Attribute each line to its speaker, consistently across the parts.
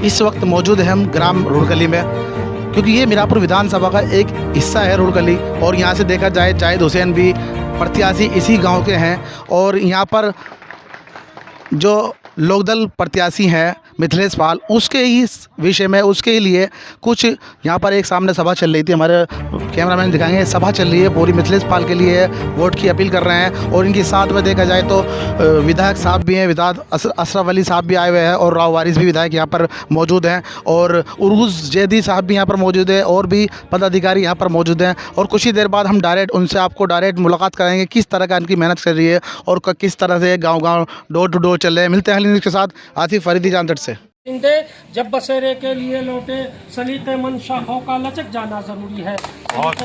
Speaker 1: इस वक्त मौजूद हैं हम ग्राम रुड़कली में, क्योंकि ये मीरापुर विधानसभा का एक हिस्सा है रुड़कली। और यहाँ से देखा जाए जाहिद हुसैन भी प्रत्याशी इसी गांव के हैं। और यहाँ पर जो लोकदल प्रत्याशी हैं मिथिलेश पाल, उसके ही विषय में, उसके ही लिए कुछ यहाँ पर एक सामने सभा चल रही थी। हमारे कैमरामैन दिखाएंगे, सभा चल रही है पूरी मिथिलेश पाल के लिए, वोट की अपील कर रहे हैं। और इनके साथ में देखा जाए तो विधायक साहब भी हैं, विधायक अशरफ अली साहब भी आए हुए हैं, और राव वारिस भी विधायक यहाँ पर मौजूद हैं, और उर्वुस जैदी साहब भी यहाँ पर मौजूद है, और भी पदाधिकारी यहाँ पर मौजूद हैं। और कुछ ही देर बाद हम डायरेक्ट उनसे आपको डायरेक्ट मुलाकात कराएंगे, किस तरह का इनकी मेहनत कर रही है और किस तरह से गाँव-गाँव डोर टू डोर चल रहे हैं। मिलते हैं न्यूज़ के साथ आसिफ फरीदी जानतट से।
Speaker 2: जब बसेरे के लिए लौटे सलीते मनशाहों का लचक जाना जरूरी है। आवाज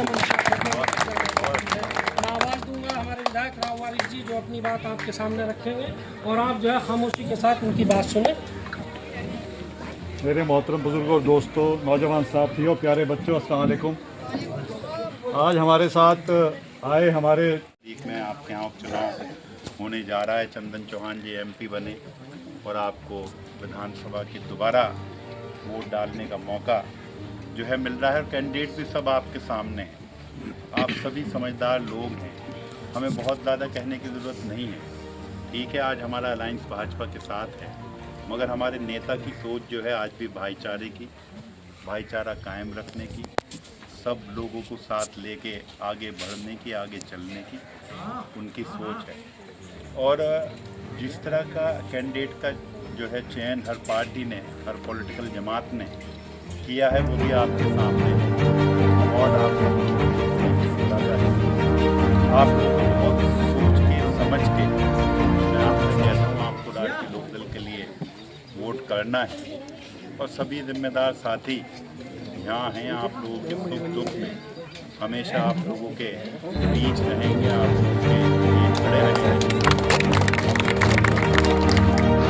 Speaker 2: दूंगा हमारे विधायक राव वारिस जी, जो अपनी बात आपके सामने रखेंगे, और आप जो है खामोशी के साथ उनकी बात सुने।
Speaker 3: मेरे मोहतरम बुजुर्गों, दोस्तों, नौजवान साथियों, प्यारे बच्चों, अस्सलाम वालेकुम। आज हमारे साथ आए हमारे
Speaker 4: में आपके यहाँ उपचुनाव होने जा रहा है। चंदन चौहान जी एमपी बने और आपको विधानसभा की दोबारा वोट डालने का मौका जो है मिल रहा है, और कैंडिडेट भी सब आपके सामने हैं। आप सभी समझदार लोग हैं, हमें बहुत ज़्यादा कहने की ज़रूरत नहीं है। ठीक है, आज हमारा अलायंस भाजपा के साथ है, मगर हमारे नेता की सोच जो है आज भी भाईचारे की, भाईचारा कायम रखने की, सब लोगों को साथ लेके आगे बढ़ने की, आगे चलने की उनकी सोच है। और जिस तरह का कैंडिडेट का जो है चयन हर पार्टी ने, हर पॉलिटिकल जमात ने किया है, वो भी आपके सामने है। और आप लोगों को बहुत सोच के समझ के मैं आपसे कहता हूँ, आपको राष्ट्रीय लोकदल के लिए वोट करना है। और सभी जिम्मेदार साथी यहाँ हैं, आप लोगों के सुख दुख में हमेशा आप लोगों के बीच रहेंगे, आप लोगों के बीच खड़े रहेंगे।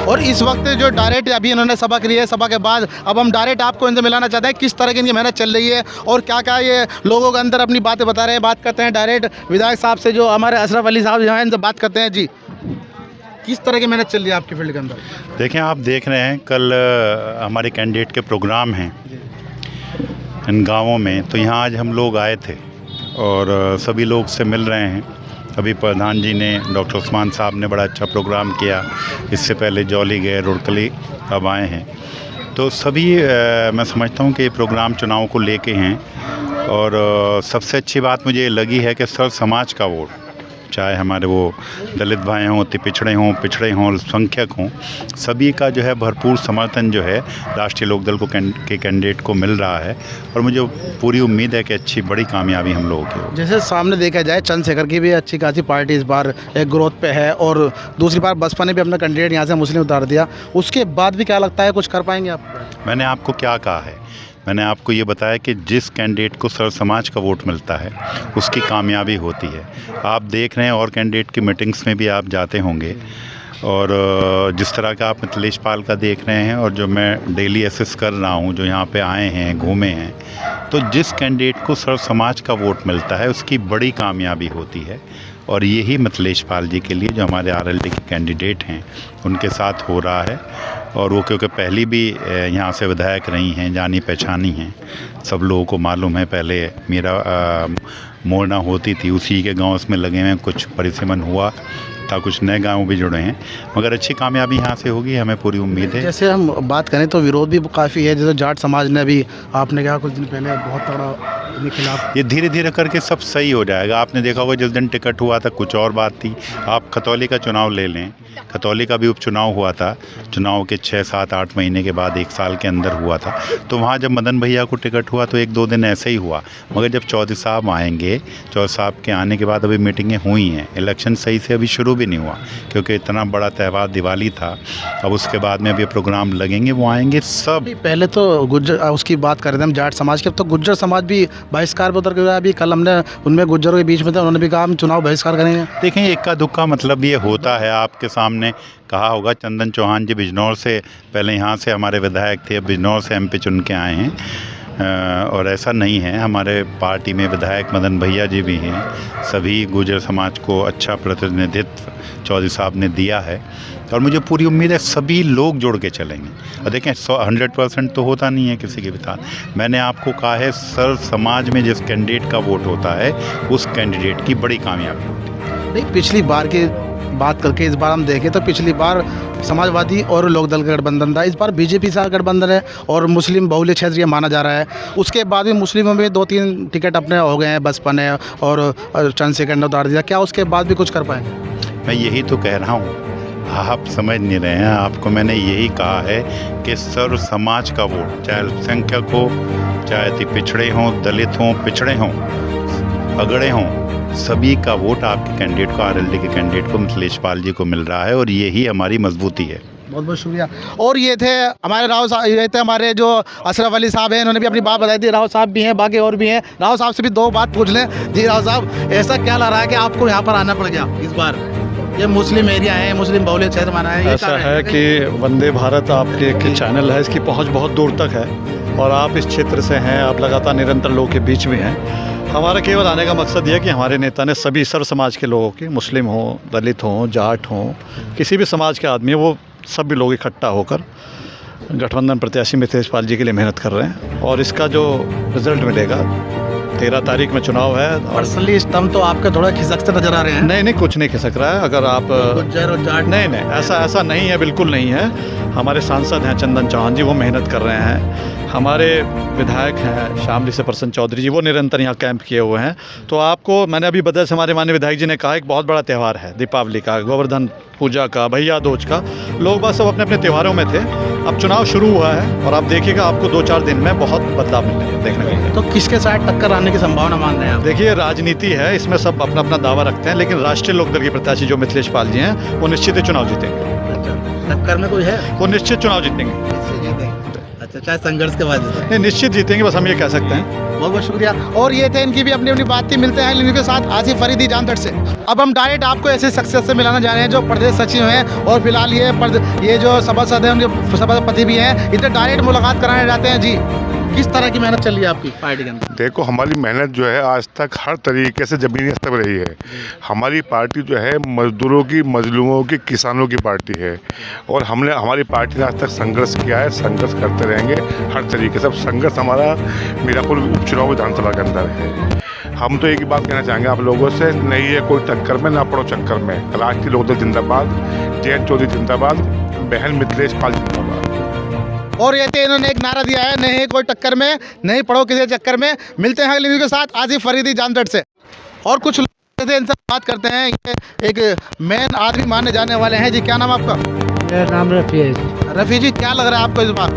Speaker 1: और इस वक्त जो डायरेक्ट अभी इन्होंने सभा करी है, सभा के बाद अब हम डायरेक्ट आपको इनसे मिलाना चाहते हैं, किस तरह की इनकी मेहनत चल रही है और क्या क्या ये लोगों के अंदर अपनी बातें बता रहे हैं। बात करते हैं डायरेक्ट विधायक साहब से, जो हमारे अशरफ अली साहब जो हैं, इनसे बात करते हैं। जी, किस तरह की मेहनत चल रही है आपकी फील्ड के अंदर?
Speaker 4: देखें, आप देख रहे हैं कल हमारे कैंडिडेट के प्रोग्राम हैं इन गाँवों में, तो यहाँ आज हम लोग आए थे और सभी लोग से मिल रहे हैं। अभी प्रधान जी ने, डॉक्टर उस्मान साहब ने बड़ा अच्छा प्रोग्राम किया, इससे पहले जौली गए, रुड़कली अब आए हैं। तो सभी मैं समझता हूँ कि ये प्रोग्राम चुनाव को लेके हैं। और सबसे अच्छी बात मुझे लगी है कि सर्व समाज का वोट, चाहे हमारे वो दलित भाई हों, पिछड़े हों, अल्पसंख्यक हों, सभी का जो है भरपूर समर्थन जो है राष्ट्रीय लोकदल को के कैंडिडेट को मिल रहा है। और मुझे पूरी उम्मीद है कि अच्छी बड़ी कामयाबी हम लोगों की।
Speaker 1: जैसे सामने देखा जाए चंद्रशेखर की भी अच्छी खासी पार्टी इस बार एक ग्रोथ पे है, और दूसरी बार बसपा ने भी अपना कैंडिडेट यहाँ से मुस्लिम उतार दिया, उसके बाद भी क्या लगता है कुछ कर पाएंगे आप?
Speaker 4: मैंने आपको क्या कहा है, मैंने आपको ये बताया कि जिस कैंडिडेट को सर्व समाज का वोट मिलता है उसकी कामयाबी होती है। आप देख रहे हैं और कैंडिडेट की मीटिंग्स में भी आप जाते होंगे, और जिस तरह का आप मिथिलेश पाल का देख रहे हैं, और जो मैं डेली असेस कर रहा हूँ, जो यहाँ पे आए हैं, घूमे हैं, तो जिस कैंडिडेट को सर्व समाज का वोट मिलता है उसकी बड़ी कामयाबी होती है। और यही मिथिलेश पाल जी के लिए, जो हमारे आरएलडी के कैंडिडेट हैं, उनके साथ हो रहा है। और वो क्योंकि पहली भी यहाँ से विधायक रही हैं, जानी पहचानी हैं, सब लोगों को मालूम है। पहले मेरा मोरना होती थी, उसी के गांव में लगे हैं, कुछ परिसीमन हुआ था, कुछ नए गांव भी जुड़े हैं, मगर अच्छी कामयाबी यहाँ से होगी, हमें पूरी उम्मीद है।
Speaker 1: जैसे हम बात करें तो विरोध भी काफ़ी है, जैसे जाट समाज ने भी, आपने कहा कुछ दिन पहले, बहुत तगड़ा इनके खिलाफ।
Speaker 4: ये धीरे धीरे करके सब सही हो जाएगा। आपने देखा होगा जिस दिन टिकट हुआ था कुछ और बात थी। आप खतौली का चुनाव ले लें, खतौली का भी उपचुनाव हुआ था, चुनाव के 6, 7, 8 महीने के बाद, 1 साल के अंदर हुआ था। तो वहाँ जब मदन भैया को टिकट हुआ तो 1-2 दिन ऐसे ही हुआ, मगर जब चौधरी साहब आएंगे, चौधरी साहब के आने के बाद अभी मीटिंगें हुई हैं, इलेक्शन सही से अभी शुरू भी नहीं हुआ, क्योंकि इतना बड़ा त्यौहार दिवाली था। अब उसके बाद में अभी प्रोग्राम लगेंगे, वो आएंगे सब।
Speaker 1: पहले तो गुज्जर, उसकी बात कर रहे थे हम जाट समाज के, अब तो गुज्जर समाज भी बहिष्कार पर उतर गया। अभी कल हमने उनमें गुज्जरों के बीच में थे, उन्होंने भी कहा हम चुनाव बहिष्कार करेंगे।
Speaker 4: देखें, इक्का दुक्का मतलब ये होता है, आपके सामने कहा होगा। चंदन चौहान जी बिजनौर से, पहले यहाँ से हमारे विधायक थे, अब बिजनौर से एमपी चुन के आए हैं। और ऐसा नहीं है। हमारे पार्टी में विधायक मदन भैया जी भी हैं, सभी गुर्जर समाज को अच्छा प्रतिनिधित्व चौधरी साहब ने दिया है और मुझे पूरी उम्मीद है सभी लोग जुड़ के चलेंगे। और देखें 100% तो होता नहीं है किसी के भी साथ। मैंने आपको कहा है सर्व समाज में जिस कैंडिडेट का वोट होता है उस कैंडिडेट की बड़ी कामयाबी होती है।
Speaker 1: नहीं, पिछली बार की बात करके इस बार हम देखें तो पिछली बार समाजवादी और लोकदल का गठबंधन था, इस बार बीजेपी का गठबंधन है और मुस्लिम बहुल्य क्षेत्र ये माना जा रहा है। उसके बाद भी मुस्लिमों में 2-3 टिकट अपने हो गए हैं, बसपा ने और चंद्रशेखर ने उतार दिया। क्या उसके बाद भी कुछ कर पाएंगे?
Speaker 4: मैं यही तो कह रहा हूँ, आप समझ नहीं रहे हैं। आपको मैंने यही कहा है कि सर्व समाज का वोट, चाहे अल्पसंख्यक हो, चाहे पिछड़े हों, दलित हों, पिछड़े हों, अगड़े हों, सभी का वोट आपके कैंडिडेट को, आरएलडी के कैंडिडेट को, मिथिलेश पाल जी को मिल रहा है और यही हमारी मजबूती है।
Speaker 1: बहुत बहुत शुक्रिया। और ये थे हमारे राव साहब, ये थे हमारे जो अशरफ अली साहब हैं, इन्होंने भी अपनी बात बताई थी। राव साहब भी हैं, बाकी और भी हैं। राव साहब से भी 2 बात पूछ लें। जी राव साहब, ऐसा क्या लग रहा है कि आपको यहाँ पर आना पड़ गया इस बार? ये मुस्लिम एरिया है, मुस्लिम बहुल्य क्षेत्र माना है।
Speaker 3: ऐसा है कि वंदे भारत आपके एक चैनल है, इसकी पहुंच बहुत दूर तक है और आप इस क्षेत्र से हैं, आप लगातार निरंतर लोगों के बीच में हैं। हमारा केवल आने का मकसद ये है कि हमारे नेता ने सभी सर्व समाज के लोगों के, मुस्लिम हों, दलित हों, जाट हों, किसी भी समाज के आदमी, वो सभी लोग इकट्ठा होकर गठबंधन प्रत्याशी मिथिलेश पाल जी के लिए मेहनत कर रहे हैं और इसका जो रिजल्ट मिलेगा 13 तारीख में चुनाव है।
Speaker 1: पर्सनली स्तंभ तो आपके थोड़ा खिसकते नजर आ रहे हैं।
Speaker 3: नहीं, कुछ नहीं खिसक रहा है। अगर आप
Speaker 1: गुज्जर और जाट,
Speaker 3: नहीं, ऐसा नहीं है, बिल्कुल नहीं है। हमारे सांसद हैं चंदन चौहान जी, वो मेहनत कर रहे हैं। हमारे विधायक हैं शामली से प्रसन्न चौधरी जी, वो निरंतर यहाँ कैंप किए हुए हैं। तो आपको मैंने अभी बताया, हमारे माननीय विधायक जी ने कहा एक बहुत बड़ा त्यौहार है दीपावली का, गोवर्धन पूजा का, भैया दूज का। लोग बस सब अपने अपने त्योहारों में थे। अब चुनाव शुरू हुआ है और आप देखिएगा आपको 2-4 दिन में बहुत बदलाव मिलेगा देखने को मिलेगा।
Speaker 1: तो किसके साथ टक्कर आने की संभावना मान रहे हैं आप?
Speaker 3: देखिए, राजनीति है, इसमें सब अपना अपना दावा रखते हैं, लेकिन राष्ट्रीय लोकदल के प्रत्याशी जो मिथिलेश पाल जी हैं वो निश्चित ही चुनाव जीतेंगे।
Speaker 1: टक्कर में कोई है?
Speaker 3: वो निश्चित चुनाव जीतेंगे।
Speaker 1: अच्छा, चाहे संघर्ष के बाद
Speaker 3: नहीं, निश्चित जीतेंगे, बस हम ये कह सकते हैं।
Speaker 1: बहुत बहुत शुक्रिया। और ये थे, इनकी भी अपनी अपनी बात थी। मिलते हैं इनके साथ आसिफ फरीदी जानतट से। अब हम डायरेक्ट आपको ऐसे शख्सियत से मिलाना जा रहे हैं जो प्रदेश सचिव हैं और फिलहाल ये जो सभासद हैं उनके सभापति भी हैं। इधर डायरेक्ट मुलाकात कराने जाते हैं। जी, किस तरह की मेहनत चल रही है आपकी पार्टी के अंदर?
Speaker 5: देखो, हमारी मेहनत जो है आज तक हर तरीके से ज़मीनी स्तर पर रही है। हमारी पार्टी जो है मजदूरों की, मजलूमों की, किसानों की पार्टी है और हमारी पार्टी ने आज तक संघर्ष किया है, संघर्ष करते रहेंगे हर तरीके से। संघर्ष हमारा मीरापुर उपचुनाव विधानसभा के अंदर है। हम तो एक ही बात कहना चाहेंगे आप लोगों से, नहीं है कोई टक्कर में, ना पड़ो चक्कर में। राष्ट्रीय लोकदल जिंदाबाद, जयंत चौधरी जिंदाबाद, बहन मिथिलेश पाल जिंदाबाद।
Speaker 1: और ये थे, इन्होंने एक नारा दिया है, नहीं कोई टक्कर में, नहीं पड़ो किसी चक्कर में। मिलते हैं अगले वीडियो के साथ आसिफ फरीदी जानतट से। और कुछ लोग थे, इनसे बात करते हैं। ये एक मेन आदमी माने जाने वाले हैं। जी, क्या नाम आपका?
Speaker 6: मेरा नाम रफ़ी है जी।
Speaker 1: रफ़ी जी, क्या लग रहा है आपको इस बार?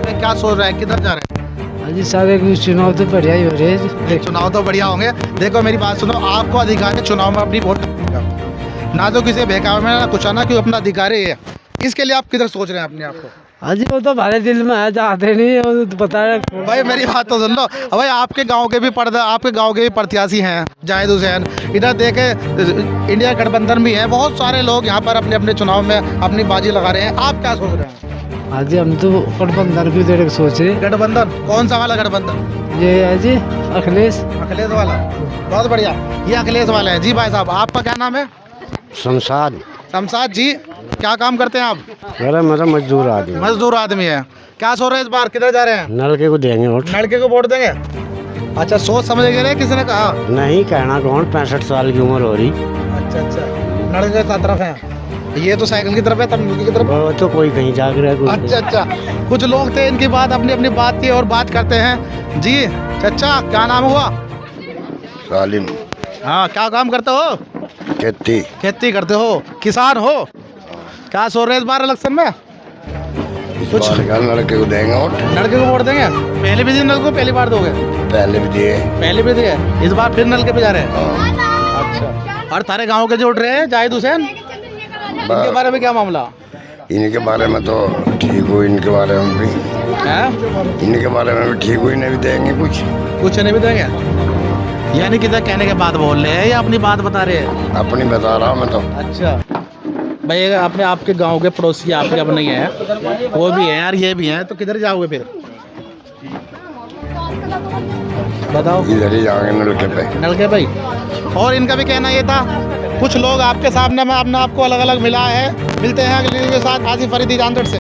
Speaker 1: क्या सोच रहे हैं, किधर जा रहे हैं?
Speaker 6: हाँ जी साहब, एक चुनाव तो बढ़िया ही हो रहे हैं।
Speaker 1: चुनाव तो बढ़िया होंगे। देखो मेरी बात सुनो, आपको अधिकार है चुनाव में अपनी वोट करने का। ना तो किसी बहकावे में, ना कुछ आना, क्योंकि अपना अधिकार है। इसके लिए आप किधर सोच रहे हैं अपने आप को?
Speaker 6: हाँ जी, वो तो हमारे दिल में है, जाते नहीं है, वो तो बता रहे।
Speaker 1: भाई मेरी बात तो सुन लो। भाई आपके गांव के भी प्रत्याशी हैं, जाहिद हुसैन। इधर देखे इंडिया गठबंधन भी है, बहुत सारे लोग यहाँ पर अपने अपने चुनाव में अपनी बाजी लगा रहे हैं। आप क्या सोच रहे हैं?
Speaker 6: हाँ जी, हम तो गठबंधन भी देने की सोच रहे।
Speaker 1: गठबंधन कौन सा वाला गठबंधन?
Speaker 6: ये है जी अखिलेश
Speaker 1: वाला। बहुत बढ़िया, ये अखिलेश वाला है। जी भाई साहब, आपका क्या नाम है? शमशाद जी, क्या काम करते हैं आप?
Speaker 6: मेरा
Speaker 1: मजदूर आदमी है। क्या सोच रहे हैं इस बार, किधर जा रहे हैं?
Speaker 6: नलके को देंगे वोट।
Speaker 1: लड़के को वोट देंगे? अच्छा, सोच समझ के रहे, किसी ने कहा?
Speaker 6: नहीं कहना कौन, 65 साल की उम्र हो रही।
Speaker 1: अच्छा, लड़के की तरफ है। ये तो साइकिल की तरफ है, तब लड़की की तरफ।
Speaker 6: वो तो कोई कहीं जाग रहा है।
Speaker 1: अच्छा, कुछ लोग थे, इनकी बात अपनी अपनी बात थी और बात करते हैं। जी चाचा, क्या नाम हुआ?
Speaker 7: सालिम।
Speaker 1: हाँ, क्या काम करते हो? खेती करते हो, किसान हो। क्या सोच रहे इस बार इलेक्शन में? कुछ
Speaker 7: लड़के को देंगे वोट।
Speaker 1: लड़के को वोट देंगे? पहले भी दिए नलके को, पहली बार दोगे? पहले भी दिए, इस बार फिर नलके पे जा रहे हैं। अच्छा, और तारे गांव के जो उठ रहे हैं जाहिद हुसैन, इनके बारे में क्या मामला?
Speaker 7: इनके बारे में तो ठीक हो, इनके बारे में भी इनके बारे में भी ठीक हुई, नहीं भी देंगे कुछ
Speaker 1: नहीं भी देंगे। यानी किधर कहने के बाद बोल रहे हैं या अपनी बात बता रहे हैं?
Speaker 7: अपनी बता रहा हूँ मैं तो।
Speaker 1: अच्छा भाई, अपने आपके गांव के पड़ोसी आपके अब नहीं है, वो भी है यार, ये भी है, तो किधर जाओगे फिर? बताओ।
Speaker 7: इधर ही जाएंगे नलके पे।
Speaker 1: नलके भाई, और इनका भी कहना ये था, कुछ लोग आपके सामने में अपने आपको अलग अलग मिला है। मिलते हैं अगली वीडियो के साथ। आसिफ फरीदी जानसठ से।